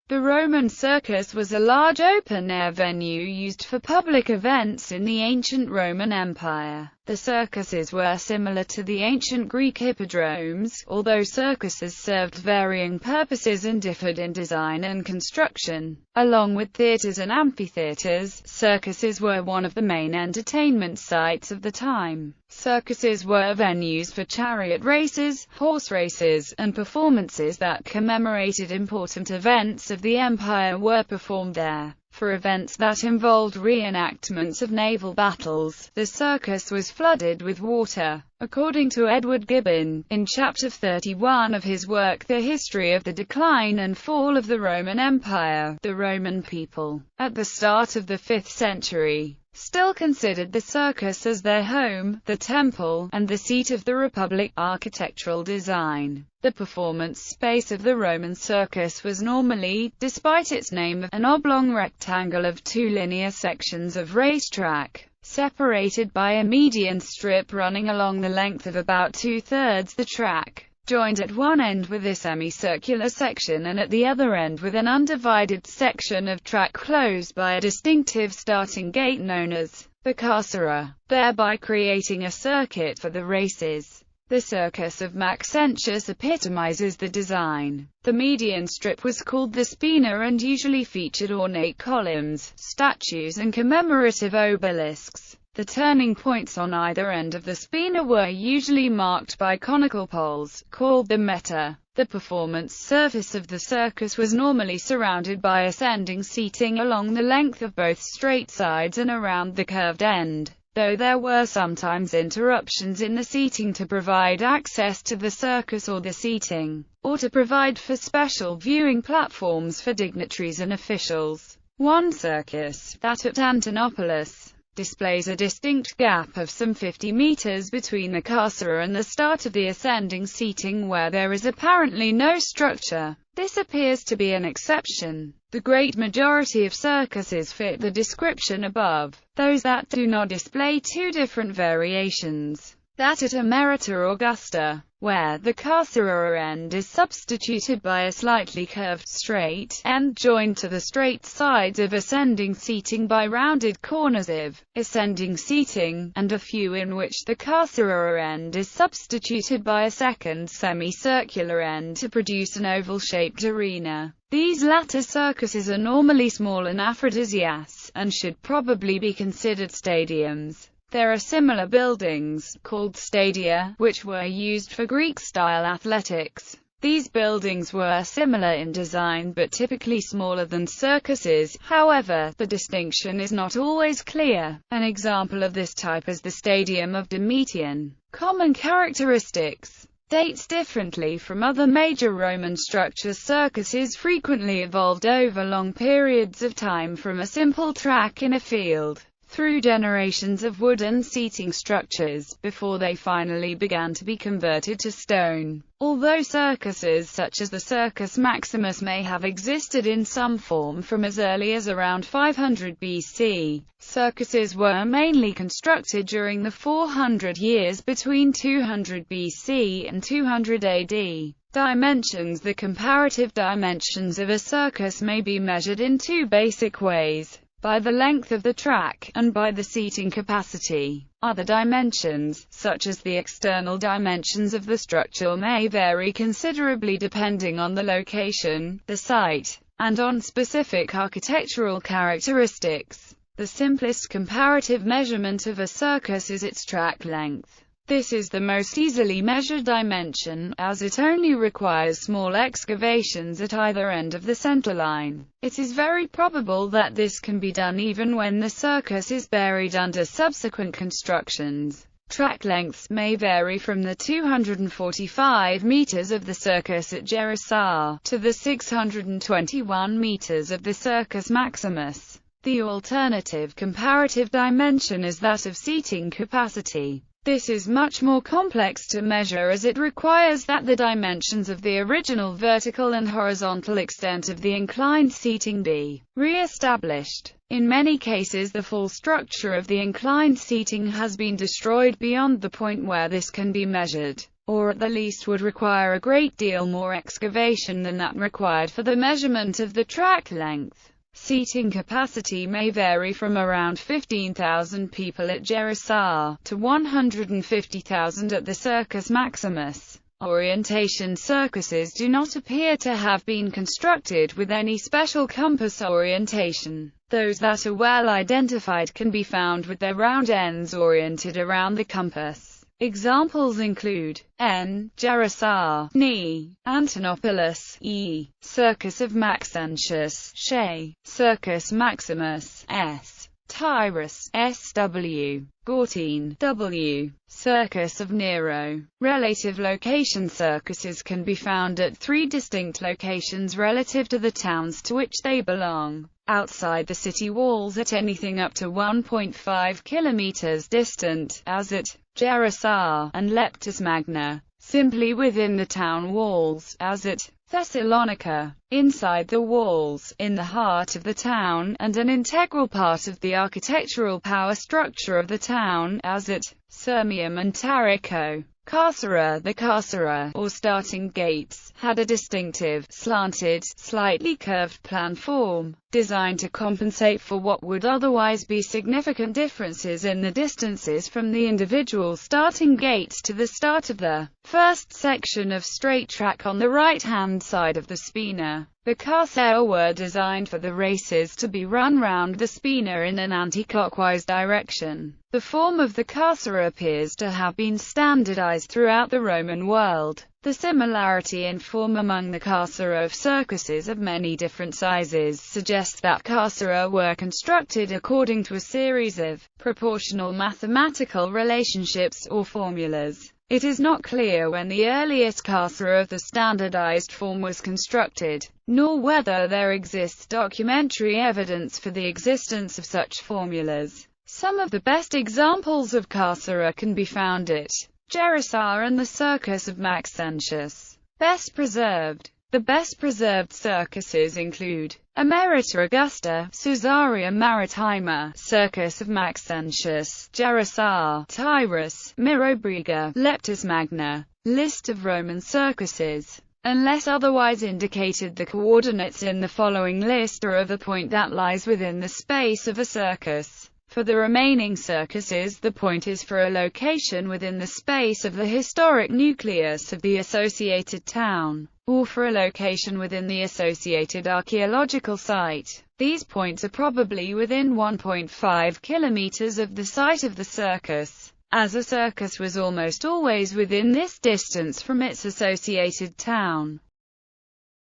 The Roman circus was a large open-air venue used for public events in the ancient Roman Empire. The circuses were similar to the ancient Greek hippodromes, although circuses served varying purposes and differed in design and construction. Along with theaters and amphitheaters, circuses were one of the main entertainment sites of the time. Circuses were venues for chariot races, horse races, and performances that commemorated important events of the empire were performed there. For events that involved reenactments of naval battles, the circus was flooded with water. According to Edward Gibbon, in Chapter 31 of his work The History of the Decline and Fall of the Roman Empire, the Roman people, at the start of the 5th century, still considered the circus as their home, the temple, and the seat of the republic. Architectural design. The performance space of the Roman circus was normally, despite its name, an oblong rectangle of two linear sections of racetrack, separated by a median strip running along the length of about 2/3 the track, joined at one end with a semicircular section and at the other end with an undivided section of track closed by a distinctive starting gate known as the carcera, thereby creating a circuit for the races. The Circus of Maxentius epitomizes the design. The median strip was called the spina and usually featured ornate columns, statues and commemorative obelisks. The turning points on either end of the spina were usually marked by conical poles, called the meta. The performance surface of the circus was normally surrounded by ascending seating along the length of both straight sides and around the curved end, though there were sometimes interruptions in the seating to provide access to the circus or the seating, or to provide for special viewing platforms for dignitaries and officials. One circus, that at Antinopolis, displays a distinct gap of some 50 meters between the carcera and the start of the ascending seating where there is apparently no structure. This appears to be an exception. The great majority of circuses fit the description above. Those that do not display two different variations. That at Emerita Augusta, where the carcera end is substituted by a slightly curved straight end joined to the straight sides of ascending seating by rounded corners of ascending seating, and a few in which the carcera end is substituted by a second semicircular end to produce an oval-shaped arena. These latter circuses are normally small and aphrodisiacs, and should probably be considered stadiums. There are similar buildings, called stadia, which were used for Greek-style athletics. These buildings were similar in design but typically smaller than circuses. However, the distinction is not always clear. An example of this type is the Stadium of Domitian. Common characteristics. Dates differently from other major Roman structures. Circuses frequently evolved over long periods of time from a simple track in a field, through generations of wooden seating structures, before they finally began to be converted to stone. Although circuses such as the Circus Maximus may have existed in some form from as early as around 500 BC, circuses were mainly constructed during the 400 years between 200 BC and 200 AD. Dimensions. The comparative dimensions of a circus may be measured in two basic ways: by the length of the track, and by the seating capacity. Other dimensions, such as the external dimensions of the structure, may vary considerably depending on the location, the site, and on specific architectural characteristics. The simplest comparative measurement of a circus is its track length. This is the most easily measured dimension, as it only requires small excavations at either end of the center line. It is very probable that this can be done even when the circus is buried under subsequent constructions. Track lengths may vary from the 245 meters of the Circus at Gerasa to the 621 meters of the Circus Maximus. The alternative comparative dimension is that of seating capacity. This is much more complex to measure as it requires that the dimensions of the original vertical and horizontal extent of the inclined seating be re-established. In many cases, the full structure of the inclined seating has been destroyed beyond the point where this can be measured. or at the least would require a great deal more excavation than that required for the measurement of the track length. Seating capacity may vary from around 15,000 people at Jerusalem to 150,000 at the Circus Maximus. Orientation circuses do not appear to have been constructed with any special compass orientation. Those that are well identified can be found with their round ends oriented around the compass. Examples include N. Jerusalem, Ni, Antonopolis, E. Circus of Maxentius, Shea, Circus Maximus, S. Tyrus, SW, Gortine, W. Circus of Nero. Relative location circuses can be found at 3 distinct locations relative to the towns to which they belong. Outside the city walls at anything up to 1.5 kilometers distant, as at Jerusalem and Leptis Magna. Simply within the town walls, as at Thessalonica. Inside the walls, in the heart of the town, and an integral part of the architectural power structure of the town, as at Sirmium and Tarico. Carcera. The carcera, or starting gates, had a distinctive, slanted, slightly curved plan form, designed to compensate for what would otherwise be significant differences in the distances from the individual starting gates to the start of the first section of straight track on the right-hand side of the spina. The carcera were designed for the races to be run round the spina in an anti-clockwise direction. The form of the carcera appears to have been standardized throughout the Roman world. The similarity in form among the carcera of circuses of many different sizes suggests that carcera were constructed according to a series of proportional mathematical relationships or formulas. It is not clear when the earliest carcera of the standardized form was constructed, nor whether there exists documentary evidence for the existence of such formulas. Some of the best examples of carcera can be found at Jerusalem and the Circus of Maxentius. Best preserved. The best preserved circuses include Emerita Augusta, Caesarea Maritima, Circus of Maxentius, Jerusalem, Tyrus, Mirobriga, Leptis Magna. List of Roman circuses. Unless otherwise indicated, the coordinates in the following list are of a point that lies within the space of a circus. For the remaining circuses, the point is for a location within the space of the historic nucleus of the associated town, or for a location within the associated archaeological site. These points are probably within 1.5 kilometers of the site of the circus, as a circus was almost always within this distance from its associated town.